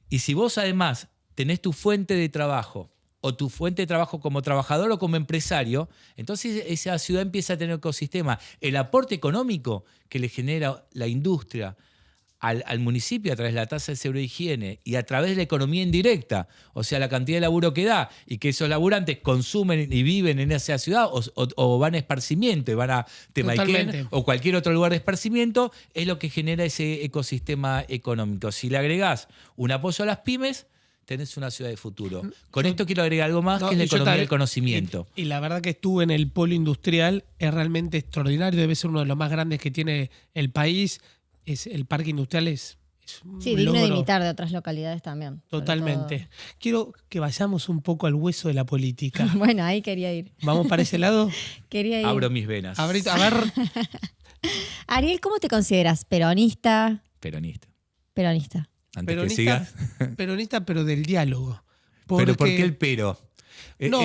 Y si vos además tenés tu fuente de trabajo o tu fuente de trabajo como trabajador o como empresario, entonces esa ciudad empieza a tener ecosistema. El aporte económico que le genera la industria al municipio a través de la tasa de seguridad e higiene y a través de la economía indirecta, o sea, la cantidad de laburo que da y que esos laburantes consumen y viven en esa ciudad o van a esparcimiento y van a Temaiken o cualquier otro lugar de esparcimiento, es lo que genera ese ecosistema económico. Si le agregás un apoyo a las pymes, tenés una ciudad de futuro. Con esto quiero agregar algo más, que es la economía del conocimiento. Y la verdad que estuve en el polo industrial, es realmente extraordinario, debe ser uno de los más grandes que tiene el país. El parque industrial es un digno logro. de imitar de otras localidades también. Totalmente. Quiero que vayamos un poco al hueso de la política. Bueno, ahí quería ir. ¿Vamos para ese lado? Quería ir. Abro mis venas. A ver. Ariel, ¿cómo te consideras? ¿Peronista? Peronista. Peronista. Antes que sigas. Peronista, pero del diálogo. ¿Pero por qué el pero? No,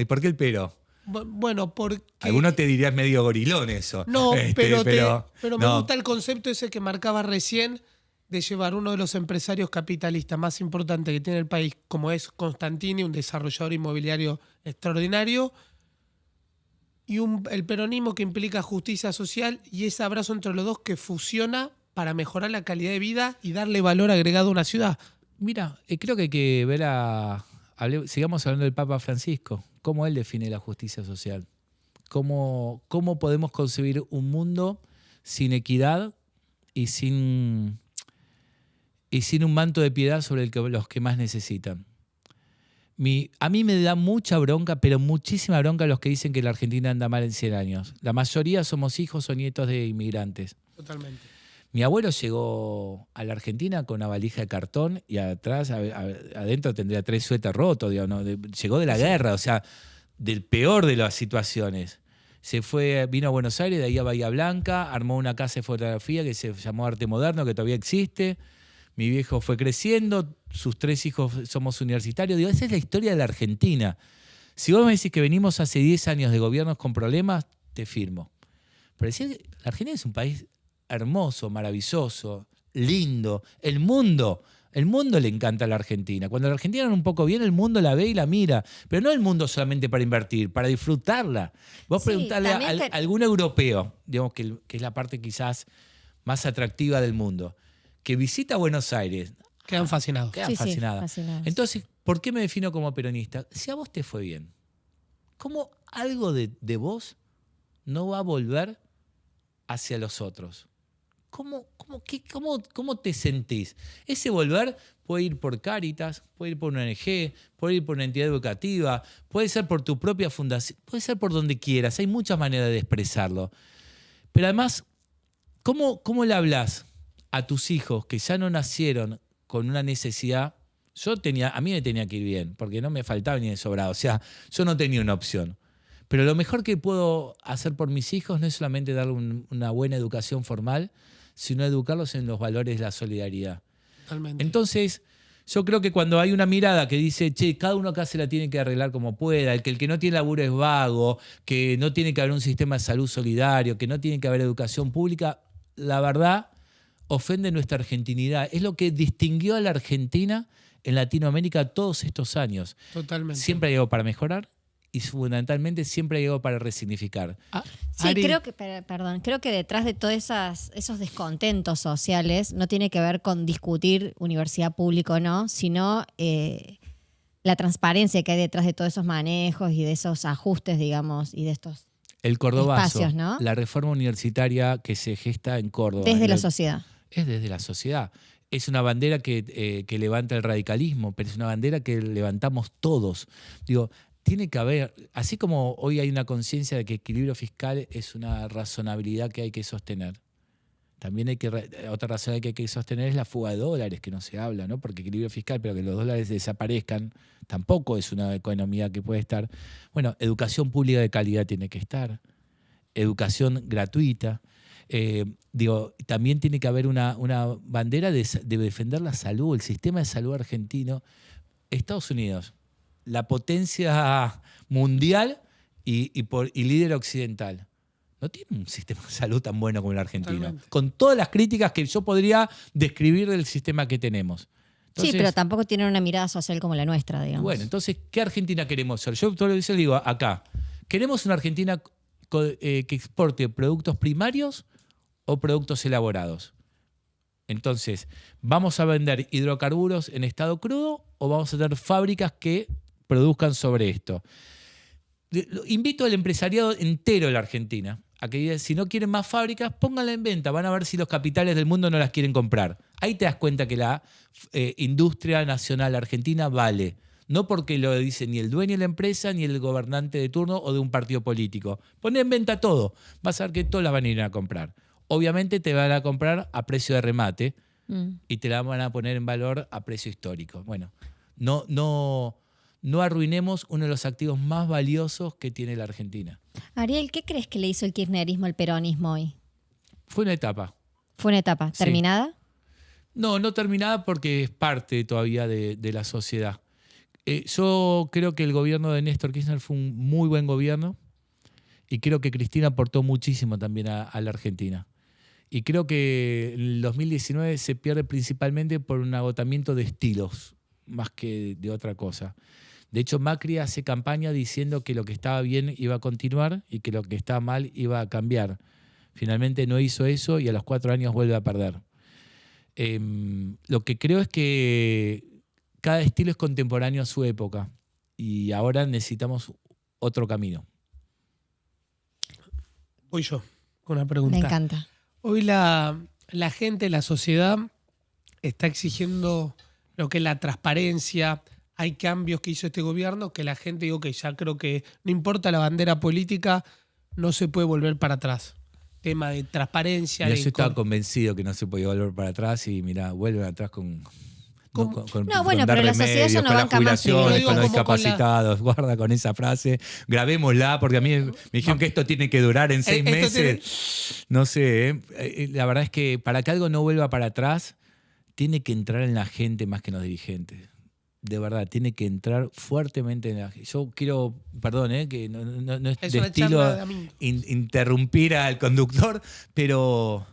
¿Por qué el pero? Bueno, porque... Algunos te dirías medio gorilón eso. No, pero me no. gusta el concepto ese que marcaba recién de llevar uno de los empresarios capitalistas más importantes que tiene el país, como es Constantini, un desarrollador inmobiliario extraordinario, y el peronismo que implica justicia social y ese abrazo entre los dos que fusiona para mejorar la calidad de vida y darle valor agregado a una ciudad. Mira, creo que hay que ver sigamos hablando del Papa Francisco, cómo él define la justicia social. Cómo podemos concebir un mundo sin equidad y sin un manto de piedad sobre los que más necesitan. A mí me da mucha bronca, pero muchísima bronca los que dicen que la Argentina anda mal en 100 años. La mayoría somos hijos o nietos de inmigrantes. Totalmente. Mi abuelo llegó a la Argentina con una valija de cartón y atrás, adentro tendría 3 suéteres rotos. Digamos, ¿no? Llegó de la guerra, o sea, del peor de las situaciones. Vino a Buenos Aires, de ahí a Bahía Blanca, armó una casa de fotografía que se llamó Arte Moderno, que todavía existe. Mi viejo fue creciendo, sus 3 hijos somos universitarios. Digo, esa es la historia de la Argentina. Si vos me decís que venimos hace 10 años de gobiernos con problemas, te firmo. Pero decir que la Argentina es un país hermoso, maravilloso, lindo. El mundo le encanta a la Argentina. Cuando la Argentina anda un poco bien, el mundo la ve y la mira. Pero no el mundo solamente para invertir, para disfrutarla. Vos preguntarle a algún europeo, digamos que es la parte quizás más atractiva del mundo, que visita Buenos Aires. Quedan fascinados. Sí, fascinados. Entonces, ¿por qué me defino como peronista? Si a vos te fue bien, ¿cómo algo de vos no va a volver hacia los otros? ¿Cómo te sentís? Ese volver puede ir por Cáritas, puede ir por una ONG, puede ir por una entidad educativa, puede ser por tu propia fundación, puede ser por donde quieras. Hay muchas maneras de expresarlo. Pero además, ¿cómo le hablas a tus hijos que ya no nacieron con una necesidad? A mí me tenía que ir bien, porque no me faltaba ni de sobrado. O sea, yo no tenía una opción. Pero lo mejor que puedo hacer por mis hijos no es solamente darle una buena educación formal, sino educarlos en los valores de la solidaridad. Totalmente. Entonces, yo creo que cuando hay una mirada que dice, che, cada uno acá se la tiene que arreglar como pueda, el que no tiene laburo es vago, que no tiene que haber un sistema de salud solidario, que no tiene que haber educación pública, la verdad ofende nuestra argentinidad. Es lo que distinguió a la Argentina en Latinoamérica todos estos años. Totalmente. Siempre hay algo para mejorar y fundamentalmente siempre hay algo para resignificar. Sí, Ari, creo que detrás de todos esos descontentos sociales no tiene que ver con discutir universidad pública o no, sino la transparencia que hay detrás de todos esos manejos y de esos ajustes, digamos, y de estos El cordobazo, espacios, ¿no? la reforma universitaria que se gesta en Córdoba. Desde la sociedad. Es desde la sociedad. Es una bandera que levanta el radicalismo, pero es una bandera que levantamos todos. Digo, tiene que haber, así como hoy hay una conciencia de que equilibrio fiscal es una razonabilidad que hay que sostener, también otra razón que hay que sostener es la fuga de dólares, que no se habla, ¿no? Porque equilibrio fiscal, pero que los dólares desaparezcan, tampoco es una economía que puede estar. Bueno, educación pública de calidad tiene que estar, educación gratuita. También tiene que haber una bandera de defender la salud, el sistema de salud argentino. Estados Unidos, la potencia mundial y líder occidental, no tiene un sistema de salud tan bueno como el argentino. Totalmente. Con todas las críticas que yo podría describir del sistema que tenemos. Entonces, sí, pero tampoco tienen una mirada social como la nuestra, digamos. bueno, entonces, ¿qué Argentina queremos ser? Yo todo eso digo acá. ¿Queremos una Argentina que exporte productos primarios o productos elaborados? Entonces, ¿vamos a vender hidrocarburos en estado crudo o vamos a tener fábricas que produzcan sobre esto? Invito al empresariado entero de la Argentina a que si no quieren más fábricas, pónganla en venta. Van a ver si los capitales del mundo no las quieren comprar. Ahí te das cuenta que la industria nacional argentina vale. No porque lo dice ni el dueño de la empresa, ni el gobernante de turno o de un partido político. Pon en venta todo. Vas a ver que todos las van a ir a comprar. Obviamente te van a comprar a precio de remate y te la van a poner en valor a precio histórico. Bueno, no arruinemos uno de los activos más valiosos que tiene la Argentina. Ariel, ¿qué crees que le hizo el kirchnerismo al peronismo hoy? Fue una etapa. ¿Fue una etapa Sí. terminada? No terminada porque es parte todavía de la sociedad. Yo creo que el gobierno de Néstor Kirchner fue un muy buen gobierno y creo que Cristina aportó muchísimo también a la Argentina. Y creo que el 2019 se pierde principalmente por un agotamiento de estilos, más que de otra cosa. De hecho, Macri hace campaña diciendo que lo que estaba bien iba a continuar y que lo que estaba mal iba a cambiar. Finalmente no hizo eso y a los 4 años vuelve a perder. Lo que creo es que cada estilo es contemporáneo a su época y ahora necesitamos otro camino. voy yo con una pregunta. Me encanta. Hoy la gente, la sociedad, está exigiendo lo que es la transparencia. Hay cambios que hizo este gobierno que la gente, digo que ya creo que no importa la bandera política, no se puede volver para atrás. Tema de transparencia. Yo estaba convencido que no se podía volver para atrás y mira, vuelven atrás con No, bueno, dar pero la sociedad ya remedios, no con las banca más jubilaciones, privilegios. con los Digo, como con la- discapacitados. Guarda con esa frase, grabémosla, porque a mí me dijeron que esto tiene que durar en 6 Esto meses. No sé, la verdad es que para que algo no vuelva para atrás, tiene que entrar en la gente más que en los dirigentes. De verdad, tiene que entrar fuertemente en la gente. Yo quiero, perdón, que no es Es de una estilo charla de amigos. interrumpir al conductor, pero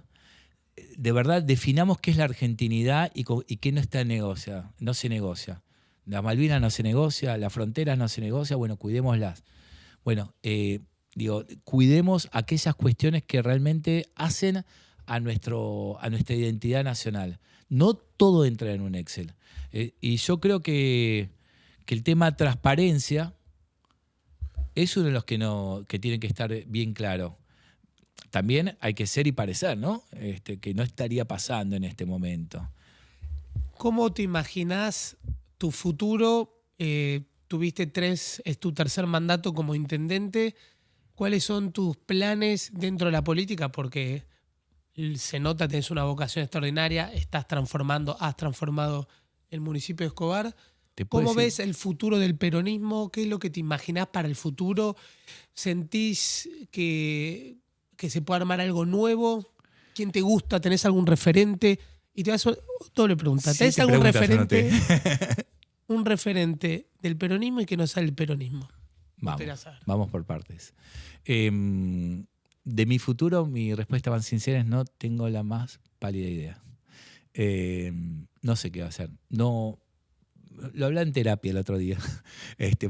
de verdad definamos qué es la argentinidad y qué no no se negocia. Las Malvinas no se negocia, las fronteras no se negocia, bueno, cuidémoslas. Bueno, cuidemos aquellas cuestiones que realmente hacen a nuestra identidad nacional. No todo entra en un Excel. Y yo creo que el tema transparencia es uno de los que tiene que estar bien claro. También hay que ser y parecer, ¿no? Que no estaría pasando en este momento. ¿Cómo te imaginás tu futuro? Tuviste es tu tercer mandato como intendente. ¿Cuáles son tus planes dentro de la política? Porque se nota que tenés una vocación extraordinaria, has transformado el municipio de Escobar. ¿Cómo ves el futuro del peronismo? ¿Qué es lo que te imaginás para el futuro? ¿Sentís que se puede armar algo nuevo? ¿Quién te gusta? ¿Tenés algún referente? Y te vas a doble pregunta. ¿Tenés algún referente? Un referente del peronismo y que no sea el peronismo. Vamos por partes. De mi futuro, mi respuesta más sincera es no tengo la más pálida idea. No sé qué va a hacer. No, lo hablé en terapia el otro día,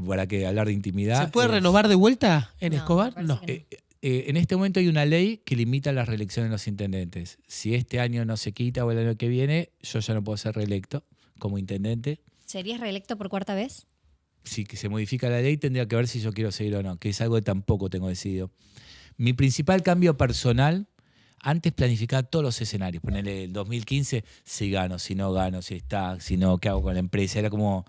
para que hablar de intimidad. ¿Se puede renovar de vuelta en No, Escobar? me No. parece que En este momento hay una ley que limita las reelecciones de los intendentes. Si este año no se quita o el año que viene, yo ya no puedo ser reelecto como intendente. ¿Serías reelecto por cuarta vez? Si que se modifica la ley, tendría que ver si yo quiero seguir o no, que es algo que tampoco tengo decidido. Mi principal cambio personal, antes planificaba todos los escenarios. Ponele el 2015, si gano, si no gano, si está, si no, qué hago con la empresa. Era como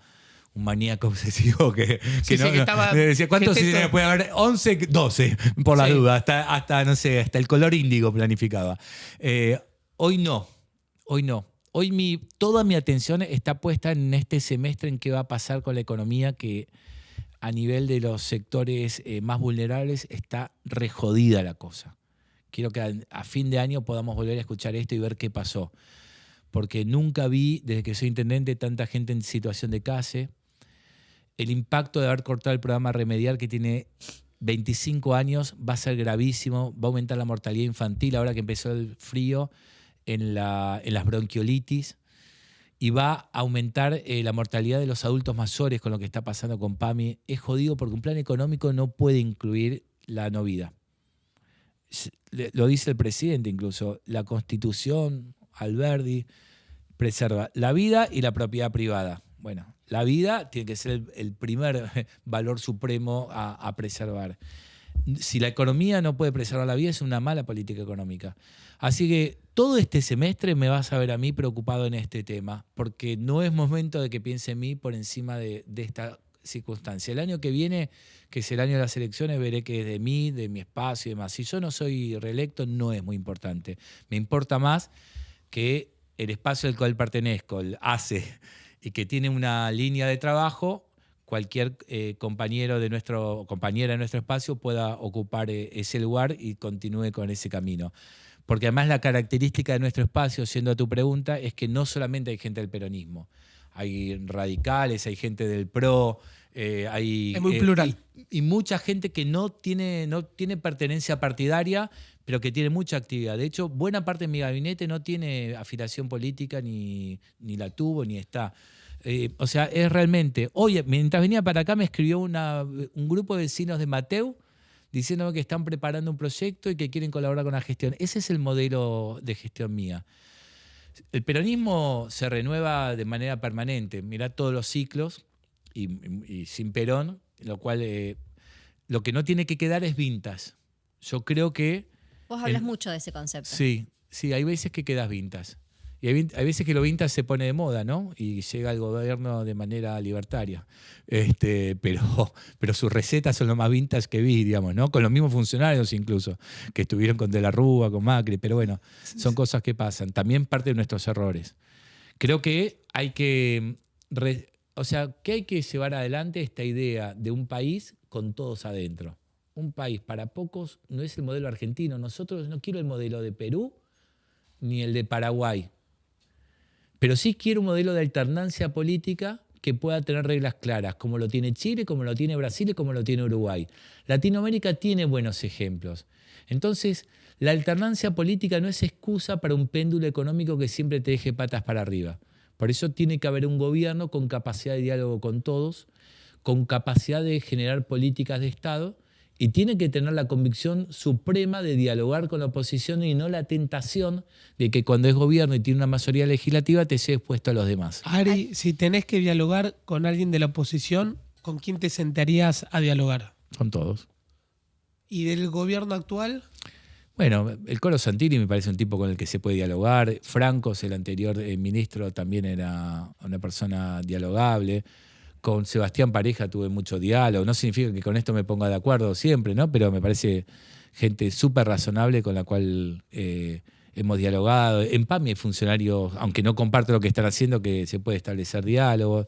un maníaco obsesivo que Sí, no, sí, que estaba- decía, ¿cuántos gente escenarios to- puede haber? 11, 12, por la Sí. duda. Hasta, no sé, hasta el color índigo planificaba. Hoy no. Hoy toda mi atención está puesta en este semestre en qué va a pasar con la economía, que a nivel de los sectores más vulnerables está re jodida la cosa. Quiero que a fin de año podamos volver a escuchar esto y ver qué pasó. Porque nunca vi, desde que soy intendente, tanta gente en situación de calle. El impacto de haber cortado el programa Remediar, que tiene 25 años, va a ser gravísimo. Va a aumentar la mortalidad infantil ahora que empezó el frío en las bronquiolitis. Y va a aumentar la mortalidad de los adultos mayores con lo que está pasando con PAMI. Es jodido porque un plan económico no puede incluir la no vida. Lo dice el presidente incluso. La Constitución, Alberdi, preserva la vida y la propiedad privada. Bueno, la vida tiene que ser el primer valor supremo a preservar. Si la economía no puede preservar la vida, es una mala política económica. Así que todo este semestre me vas a ver a mí preocupado en este tema, porque no es momento de que piense en mí por encima de esta circunstancia. El año que viene, que es el año de las elecciones, veré que es de mí, de mi espacio y demás. Si yo no soy reelecto, no es muy importante. Me importa más que el espacio al cual pertenezco, el ACE, y que tiene una línea de trabajo, cualquier compañera de nuestro espacio pueda ocupar ese lugar y continúe con ese camino. Porque además la característica de nuestro espacio, siendo a tu pregunta, es que no solamente hay gente del peronismo. Hay radicales, hay gente del PRO, hay... Es muy plural. Y mucha gente que no tiene pertenencia partidaria, pero que tiene mucha actividad. De hecho, buena parte de mi gabinete no tiene afiliación política, ni la tuvo, ni está. O sea, es realmente... Hoy, mientras venía para acá, me escribió un grupo de vecinos de Mateu diciéndome que están preparando un proyecto y que quieren colaborar con la gestión. Ese es el modelo de gestión mía. El peronismo se renueva de manera permanente. Mirá todos los ciclos y sin Perón, lo cual lo que no tiene que quedar es vintage. Yo creo que... Vos hablas mucho de ese concepto. Sí, hay veces que quedas vintage. Y hay veces que lo vintage se pone de moda, ¿no? Y llega al gobierno de manera libertaria. Pero sus recetas son lo más vintage que vi, digamos, ¿no? Con los mismos funcionarios incluso, que estuvieron con De la Rúa, con Macri. Pero bueno, son cosas que pasan. También parte de nuestros errores. Creo que hay que... que hay que llevar adelante esta idea de un país con todos adentro. Un país para pocos no es el modelo argentino. Nosotros no quiero el modelo de Perú ni el de Paraguay. Pero sí quiero un modelo de alternancia política que pueda tener reglas claras, como lo tiene Chile, como lo tiene Brasil y como lo tiene Uruguay. Latinoamérica tiene buenos ejemplos. Entonces, la alternancia política no es excusa para un péndulo económico que siempre te deje patas para arriba. Por eso tiene que haber un gobierno con capacidad de diálogo con todos, con capacidad de generar políticas de Estado, y tiene que tener la convicción suprema de dialogar con la oposición y no la tentación de que cuando es gobierno y tiene una mayoría legislativa te lleves puesto a los demás. Ari, si tenés que dialogar con alguien de la oposición, ¿con quién te sentarías a dialogar? Con todos. ¿Y del gobierno actual? Bueno, el Colo Santini me parece un tipo con el que se puede dialogar. Francos, el anterior ministro, también era una persona dialogable. Con Sebastián Pareja tuve mucho diálogo. No significa que con esto me ponga de acuerdo siempre, ¿no? Pero me parece gente súper razonable con la cual hemos dialogado. En PAMI hay funcionarios, aunque no comparto lo que están haciendo, que se puede establecer diálogo.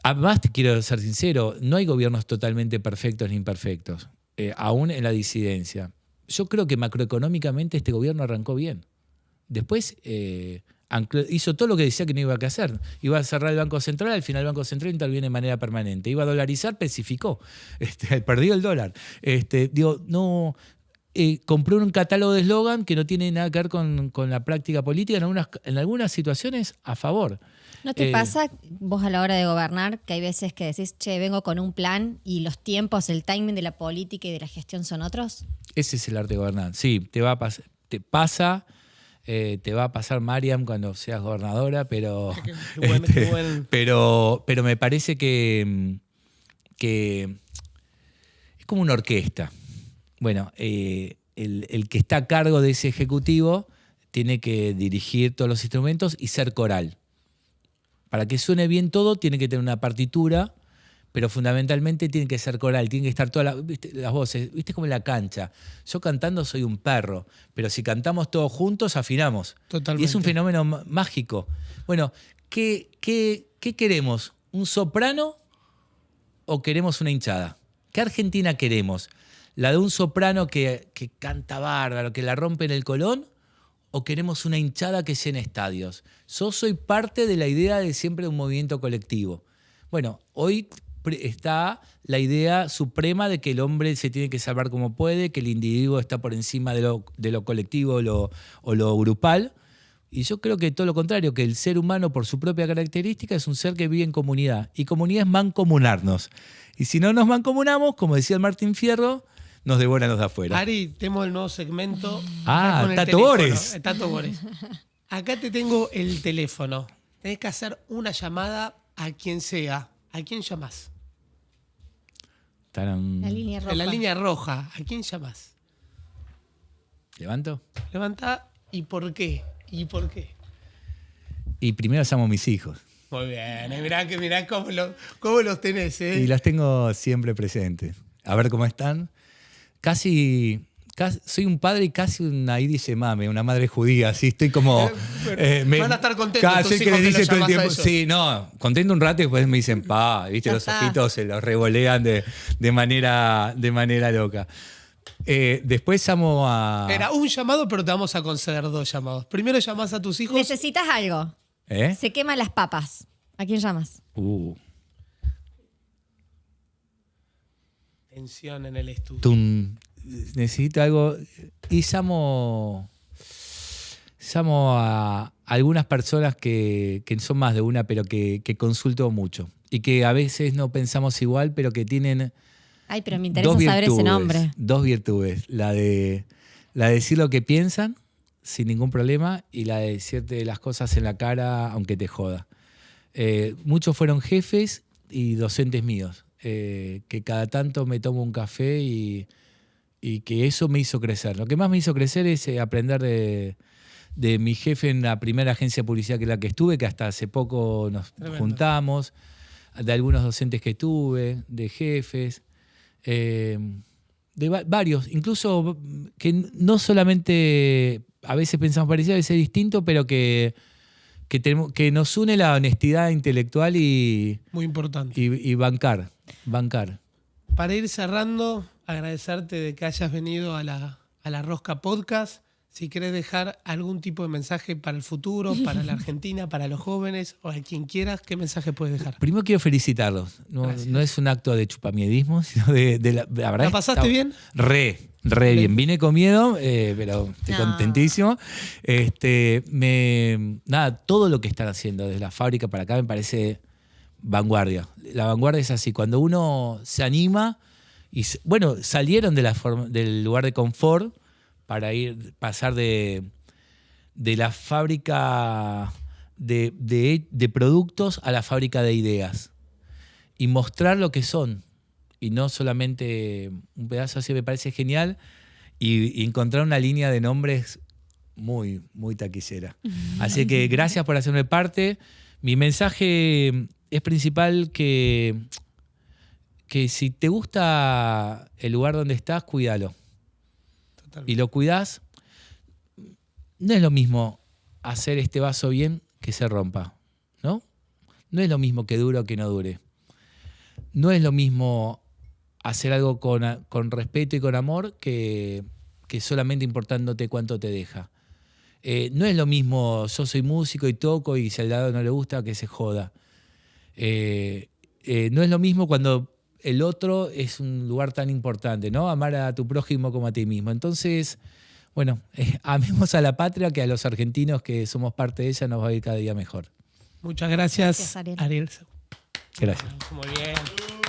Además, te quiero ser sincero, no hay gobiernos totalmente perfectos ni imperfectos, aún en la disidencia. Yo creo que macroeconómicamente este gobierno arrancó bien. Después... hizo todo lo que decía que no iba a hacer. Iba a cerrar el Banco Central, al final el Banco Central interviene de manera permanente. Iba a dolarizar, especificó. Perdió el dólar. compré un catálogo de eslogan que no tiene nada que ver con la práctica política, en algunas situaciones a favor. ¿No te pasa vos a la hora de gobernar que hay veces que decís, che, vengo con un plan y los tiempos, el timing de la política y de la gestión son otros? Ese es el arte de gobernar. Sí, te va a pasar, Mariam, cuando seas gobernadora, pero, Qué buen. pero me parece que es como una orquesta. Bueno, el que está a cargo de ese ejecutivo tiene que dirigir todos los instrumentos y ser coral. Para que suene bien todo, tiene que tener una partitura, pero fundamentalmente tiene que ser coral, tiene que estar todas las voces, ¿viste? Como en la cancha. Yo cantando soy un perro, pero si cantamos todos juntos, afinamos. Totalmente. Y es un fenómeno mágico. Bueno, ¿qué queremos? ¿Un soprano o queremos una hinchada? ¿Qué Argentina queremos? ¿La de un soprano que canta bárbaro, que la rompe en el Colón? ¿O queremos una hinchada que llene estadios? Yo soy parte de la idea de siempre un movimiento colectivo. Bueno, hoy está la idea suprema de que el hombre se tiene que salvar como puede, que el individuo está por encima de lo colectivo o lo grupal. Y yo creo que todo lo contrario, que el ser humano por su propia característica es un ser que vive en comunidad. Y comunidad es mancomunarnos. Y si no nos mancomunamos, como decía el Martín Fierro, nos devoran los de afuera. Ari, tenemos el nuevo segmento. Ah, con el Tato teléfono. Bores. Tato Bores. Acá te tengo el teléfono. Tenés que hacer una llamada a quien sea. ¿A quién llamás? Tarán. La línea roja. En la línea roja. ¿A quién llamás? ¿Levanto? Levantá. ¿Y por qué? ¿Y por qué? Y primero llamo a mis hijos. Muy bien. Mirá cómo los tenés, ¿eh? Y los tengo siempre presentes. A ver cómo están. Casi soy un padre y casi una Iris Mame, una madre judía. Así estoy como. Van a estar contentos tus Casi hijos que les que dice los todo el llamás a tiempo. ellos. Sí, no, contento un rato y después me dicen, viste, Ya los está. ojitos se los revolean de manera loca. Después llamo a. Era un llamado, pero te vamos a conceder 2 llamados. Primero llamás a tus hijos. Necesitas algo. ¿Eh? Se queman las papas. ¿A quién llamas? Tensión en el estudio. Tum. Necesito algo. Y llamo a algunas personas que son más de una, pero que consulto mucho. Y que a veces no pensamos igual, pero que tienen Ay, pero me interesa saber ese nombre. 2 virtudes. La de decir lo que piensan sin ningún problema y la de decirte las cosas en la cara aunque te joda. Muchos fueron jefes y docentes míos, que cada tanto me tomo un café y que eso me hizo crecer. Lo que más me hizo crecer es aprender de mi jefe en la primera agencia de publicidad que es la que estuve, que hasta hace poco nos juntamos, de algunos docentes que tuve, de jefes, de varios, incluso que no solamente a veces pensamos parecido, a veces distinto, pero que nos une la honestidad intelectual Muy importante. y bancar. Para ir cerrando, agradecerte de que hayas venido a la Rosca Podcast. Si querés dejar algún tipo de mensaje para el futuro, para la Argentina, para los jóvenes o a quien quieras, ¿qué mensaje puedes dejar? Primero quiero felicitarlos. No es un acto de chupamiedismo, sino de la verdad. ¿La pasaste bien? Re bien. Vine con miedo, pero estoy contentísimo. Nada, todo lo que están haciendo desde la fábrica para acá me parece vanguardia. La vanguardia es así. Cuando uno se anima y, salieron del lugar de confort para pasar de la fábrica de productos a la fábrica de ideas y mostrar lo que son y no solamente un pedazo. Así me parece genial y encontrar una línea de nombres muy, muy taquillera. Así que gracias por hacerme parte. Mi mensaje es principal que si te gusta el lugar donde estás, cuídalo. Y lo cuidás. No es lo mismo hacer este vaso bien que se rompa, ¿no? No es lo mismo que dure o que no dure. No es lo mismo hacer algo con respeto y con amor que solamente importándote cuánto te deja. No es lo mismo yo soy músico y toco y si al lado no le gusta que se joda. No es lo mismo cuando el otro es un lugar tan importante, ¿no? Amar a tu prójimo como a ti mismo. Entonces, bueno, amemos a la patria, que a los argentinos que somos parte de ella nos va a ir cada día mejor. Muchas gracias, Gracias, Ariel. Ariel. Gracias. Muy bien.